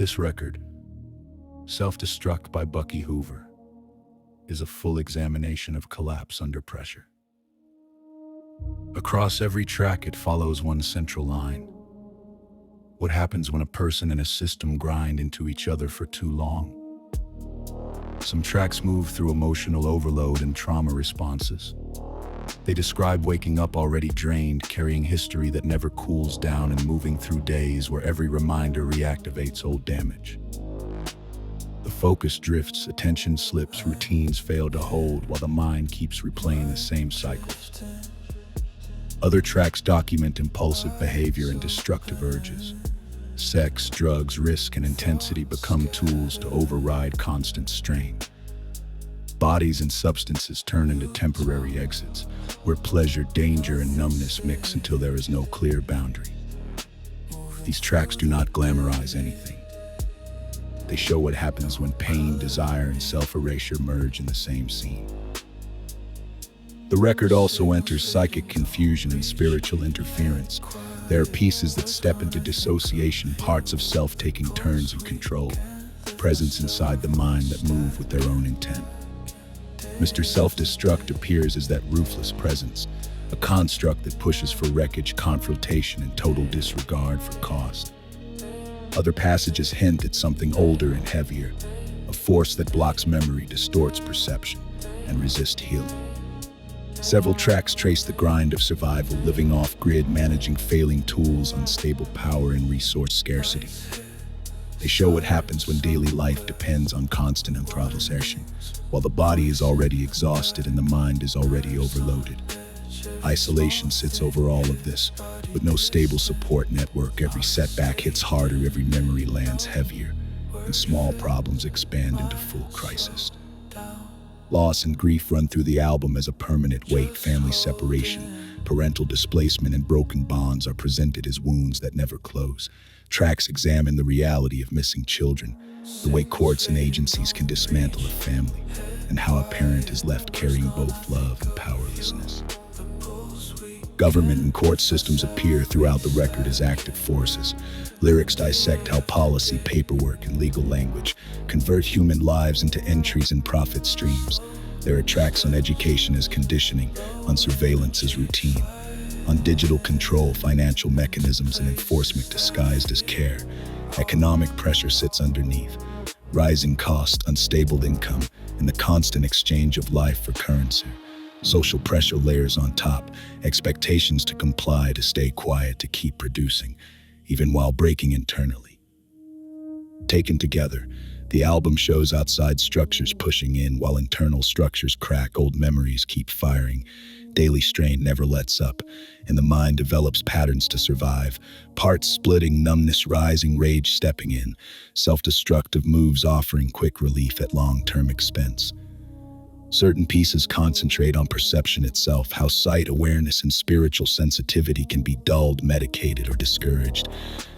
This record, Self Destruct by Bucky Hoover, is a full examination of collapse under pressure. Across every track, it follows one central line. What happens when a person and a system grind into each other for too long? Some tracks move through emotional overload and trauma responses. They describe waking up already drained, carrying history that never cools down, and moving through days where every reminder reactivates old damage. The focus drifts, attention slips, routines fail to hold, while the mind keeps replaying the same cycles. Other tracks document impulsive behavior and destructive urges. Sex, drugs, risk, and intensity become tools to override constant strain. Bodies and substances turn into temporary exits, where pleasure, danger, and numbness mix until there is no clear boundary. These tracks do not glamorize anything. They show what happens when pain, desire, and self-erasure merge in the same scene. The record also enters psychic confusion and spiritual interference. There are pieces that step into dissociation, parts of self taking turns of control, presence inside the mind that move with their own intent. Mr. Self Destruct appears as that ruthless presence, a construct that pushes for wreckage, confrontation, and total disregard for cost. Other passages hint at something older and heavier, a force that blocks memory, distorts perception, and resists healing. Several tracks trace the grind of survival, living off-grid, managing failing tools, unstable power, and resource scarcity. They show what happens when daily life depends on constant improvisation, while the body is already exhausted and the mind is already overloaded. Isolation sits over all of this. With no stable support network, every setback hits harder, every memory lands heavier, and small problems expand into full crisis. Loss and grief run through the album as a permanent weight. Family separation, parental displacement, and broken bonds are presented as wounds that never close. Tracks examine the reality of missing children, the way courts and agencies can dismantle a family, and how a parent is left carrying both love and powerlessness. Government and court systems appear throughout the record as active forces. Lyrics dissect how policy, paperwork, and legal language convert human lives into entries and profit streams. There are tracks on education as conditioning, on surveillance as routine, on digital control, financial mechanisms, and enforcement disguised as care. Economic pressure sits underneath. Rising cost, unstable income, and the constant exchange of life for currency. Social pressure layers on top, expectations to comply, to stay quiet, to keep producing, even while breaking internally. Taken together, the album shows outside structures pushing in while internal structures crack. Old memories keep firing. Daily strain never lets up, and the mind develops patterns to survive. Parts splitting, numbness rising, rage stepping in. Self-destructive moves offering quick relief at long-term expense. Certain pieces concentrate on perception itself, how sight, awareness, and spiritual sensitivity can be dulled, medicated, or discouraged.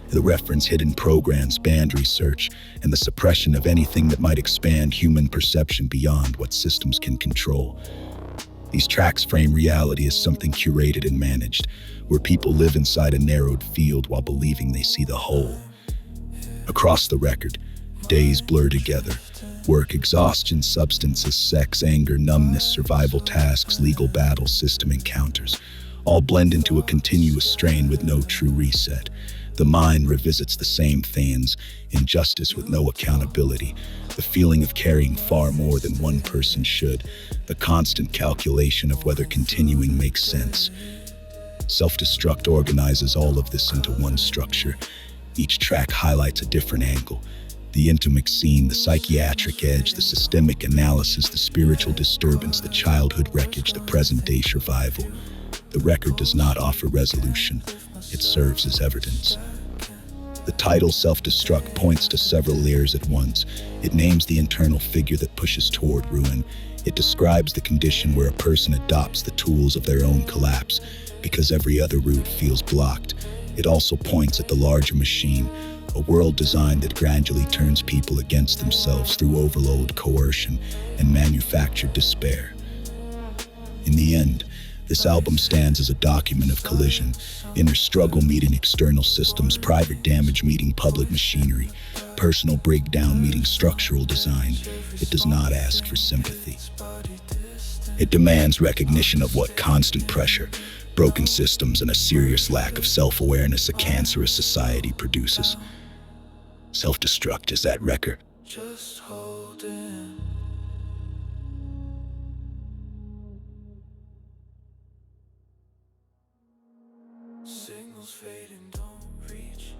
The reference hidden programs, band research, and the suppression of anything that might expand human perception beyond what systems can control. These tracks frame reality as something curated and managed, where people live inside a narrowed field while believing they see the whole. Across the record, days blur together. Work, exhaustion, substances, sex, anger, numbness, survival tasks, legal battles, system encounters, all blend into a continuous strain with no true reset. The mind revisits the same themes, injustice with no accountability, the feeling of carrying far more than one person should, the constant calculation of whether continuing makes sense. Self-Destruct organizes all of this into one structure. Each track highlights a different angle. The intimate scene, the psychiatric edge, the systemic analysis, the spiritual disturbance, the childhood wreckage, the present-day survival. The record does not offer resolution. It serves as evidence. The title Self-Destruct points to several layers at once. It names the internal figure that pushes toward ruin. It describes the condition where a person adopts the tools of their own collapse because every other route feels blocked. It also points at the larger machine, a world design that gradually turns people against themselves through overload, coercion, and manufactured despair. In the end, this album stands as a document of collision, inner struggle meeting external systems, private damage meeting public machinery, personal breakdown meeting structural design, it does not ask for sympathy. It demands recognition of what constant pressure, broken systems, and a serious lack of self-awareness a cancerous society produces. Self-destruct is that record. Just holding. Signals fading, don't reach.